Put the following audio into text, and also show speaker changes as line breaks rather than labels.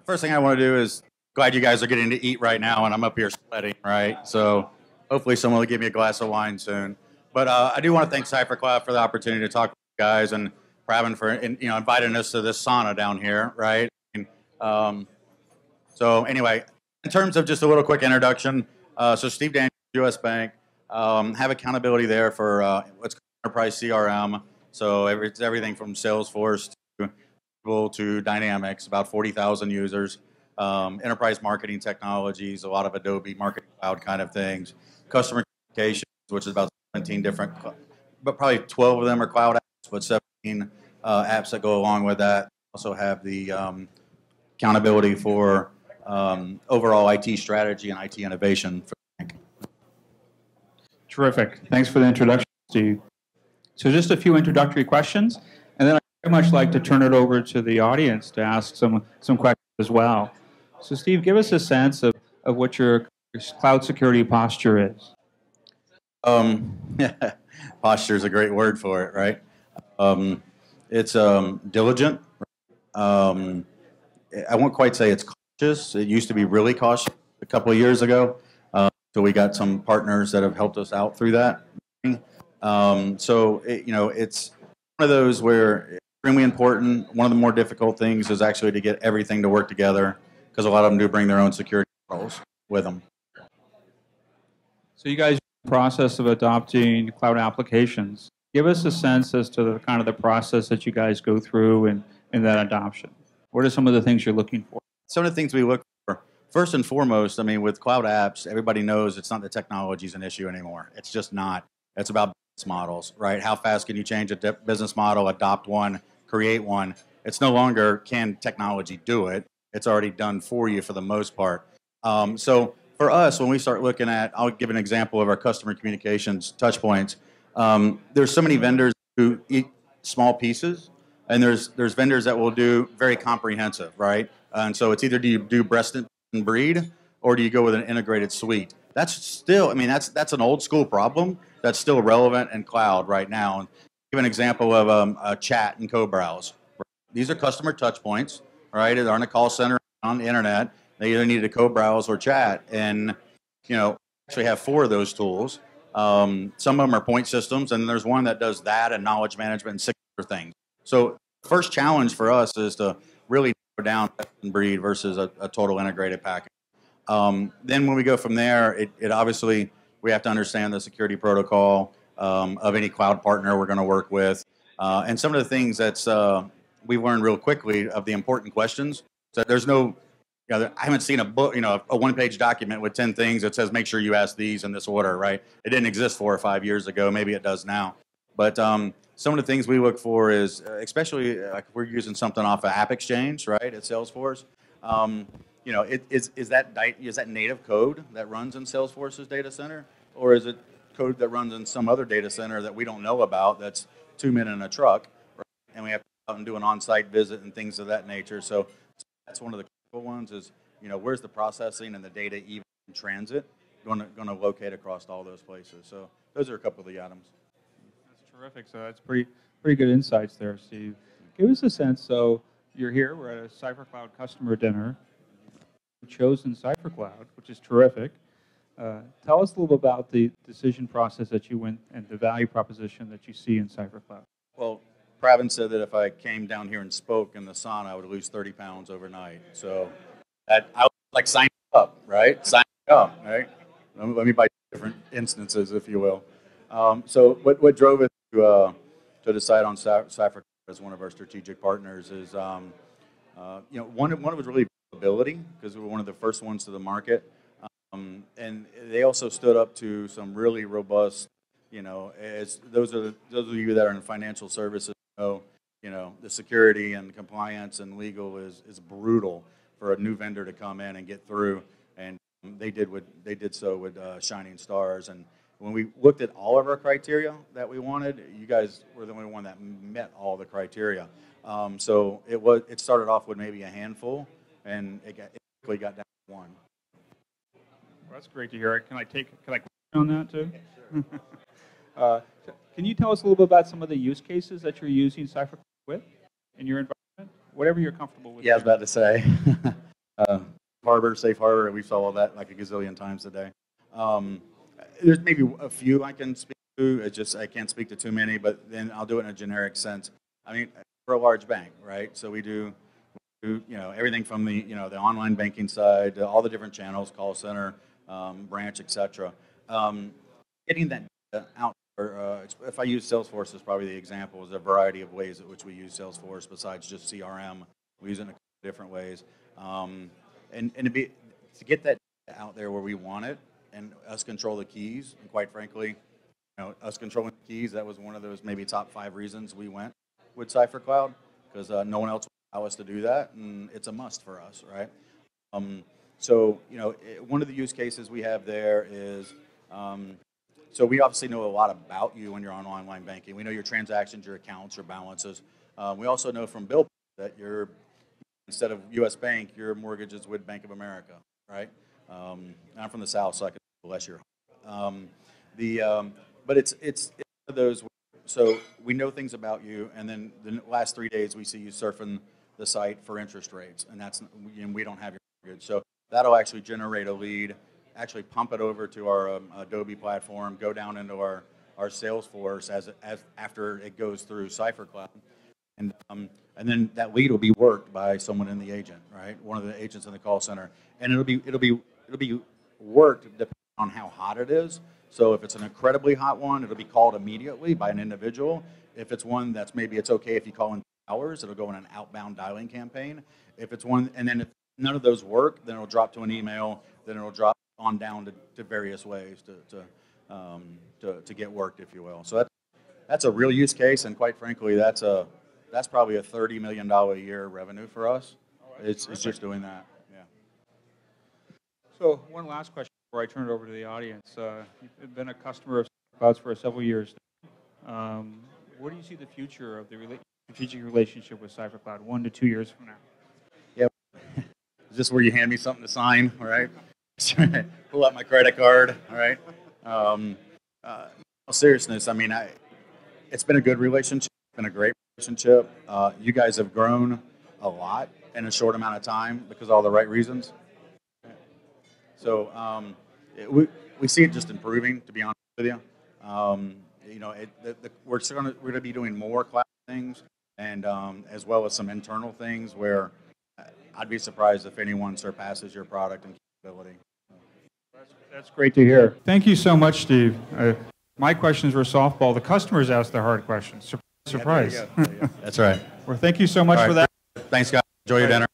First thing I want to do is glad you guys are getting to eat right now, and I'm up here sweating, right? So hopefully someone will give me a glass of wine soon. But I do want to thank CipherCloud for the opportunity to talk with you guys, and Pravin for inviting us to this sauna down here, right? Um, so anyway, in terms of just a little quick introduction, so Steve Daniels, U.S. Bank, have accountability there for what's called enterprise CRM. So it's everything from Salesforce to Dynamics, about 40,000 users, enterprise marketing technologies, a lot of Adobe Marketing Cloud kind of things, customer communications, which is about 17 different, but probably 12 of them are cloud apps, but 17 apps that go along with that. Also have the accountability for overall IT strategy and IT innovation for the bank.
Terrific. Thanks for the introduction, Steve. So just a few introductory questions, and then I'd very much like to turn it over to the audience to ask some questions as well. So Steve, give us a sense of what your cloud security posture is.
Posture is a great word for it, right? It's diligent. I won't quite say it's cautious. It used to be really cautious a couple of years ago. So we got some partners that have helped us out through that. It's one of those where extremely important. One of the more difficult things is actually to get everything to work together, because a lot of them do bring their own security controls with them.
So you guys are in the process of adopting cloud applications. Give us a sense as to the kind of the process that you guys go through in that adoption. What are some of the things you're looking for?
Some of the things we look for, first and foremost, I mean, with cloud apps, everybody knows it's not the technology's an issue anymore. It's just not. It's about business models, right? How fast can you change a business model, adopt one, create one? It's no longer can technology do it. It's already done for you for the most part. So for us, when we start looking at, I'll give an example of our customer communications touch points. There's so many vendors who eat small pieces, and there's vendors that will do very comprehensive, right? And so it's either do you do breast and breed, or do you go with an integrated suite? That's still, I mean, that's an old school problem that's still relevant in cloud right now. And give an example of a chat and co-browse. These are customer touch points, right? They're on a call center on the internet. They either need to co-browse or chat, and actually have 4 of those tools. Some of them are point systems, and there's one that does that and knowledge management and 6 other things. So the first challenge for us is to really narrow down and breed versus a total integrated package. Then when we go from there, it obviously, we have to understand the security protocol of any cloud partner we're going to work with. And some of the things that's we've learned real quickly of the important questions. So there's no, I haven't seen a book, a one-page document with 10 things that says make sure you ask these in this order, right? It didn't exist 4 or 5 years ago. Maybe it does now. But some of the things we look for is, especially like if we're using something off of App Exchange, right, at Salesforce. Is that native code that runs in Salesforce's data center, or is it code that runs in some other data center that we don't know about that's 2 men in a truck, right? And we have to go out and do an on-site visit and things of that nature. So that's one of the critical ones is, where's the processing and the data even in transit going to locate across all those places. So those are a couple of the items.
That's terrific. So that's pretty good insights there, Steve. Give us a sense. So you're here. We're at a CipherCloud customer dinner. You've chosen CipherCloud, which is terrific. Tell us a little about the decision process that you went and the value proposition that you see in CipherCloud.
Well, Pravin said that if I came down here and spoke in the sauna, I would lose 30 pounds overnight. So I would like sign up, right? Sign up, right? Let me buy different instances, if you will. So what drove it to decide on CipherCloud as one of our strategic partners is, one was really availability, because we were one of the first ones to the market. And they also stood up to some really robust, as those of you that are in financial services know, the security and compliance and legal is brutal for a new vendor to come in and get through. And they did so with shining stars. And when we looked at all of our criteria that we wanted, you guys were the only one that met all the criteria. So it started off with maybe a handful, and it quickly got down to 1.
Well, that's great to hear. Can I comment on that too? Yeah, sure. Can you tell us a little bit about some of the use cases that you're using CipherCloud with in your environment? whatever you're comfortable with.
Yeah, I was about to say. Harbor, safe harbor, we saw all that like a gazillion times a day. There's maybe a few I can speak to. It's just I can't speak to too many, but then I'll do it in a generic sense. I mean, we're a large bank, right? So we do everything from the the online banking side to all the different channels, call center, branch, etc. Getting that data out. If I use Salesforce as probably the example, there's a variety of ways in which we use Salesforce besides just CRM. We use it in a couple different ways, and to get that data out there where we want it, and us control the keys. And quite frankly, us controlling the keys, that was one of those maybe top 5 reasons we went with CipherCloud, because no one else would allow us to do that, and it's a must for us, right? So one of the use cases we have there is. So we obviously know a lot about you when you're on online banking. We know your transactions, your accounts, your balances. We also know from Bill that you're, instead of U.S. Bank, your mortgage is with Bank of America, right? I'm from the South, so I can bless your heart. But it's one of those. So we know things about you, and then the last 3 days we see you surfing the site for interest rates, and we don't have your mortgage. So that'll actually generate a lead. Actually pump it over to our Adobe platform, go down into our Salesforce as after it goes through CipherCloud, and then that lead will be worked by someone in the agent, right? One of the agents in the call center, and it'll be worked depending on how hot it is. So if it's an incredibly hot one, it'll be called immediately by an individual. If it's one that's maybe it's okay if you call in hours, it'll go in an outbound dialing campaign. If it's one, and then if none of those work, then it'll drop to an email, then it'll drop on down to various ways to get worked, if you will. So that's a real use case, and quite frankly, that's probably a $30 million a year revenue for us. It's just doing that. Yeah.
So one last question before I turn it over to the audience. You've been a customer of CipherCloud for several years. Where do you see the future of the strategic relationship with CipherCloud 1 to 2 years from now?
Yeah. Is this where you hand me something to sign? All right. Pull out my credit card. All right. Seriousness, I mean, it's been a good relationship. It's been a great relationship. You guys have grown a lot in a short amount of time because of all the right reasons. So we see it just improving, to be honest with you. We're going to be doing more cloud things, and as well as some internal things where I'd be surprised if anyone surpasses your product and capability.
That's great to hear. Thank you so much, Steve. My questions were softball. The customers asked the hard questions. Surprise.
Yeah, there you go. That's right.
Well, thank you so much for that.
Thanks, guys. Enjoy your dinner.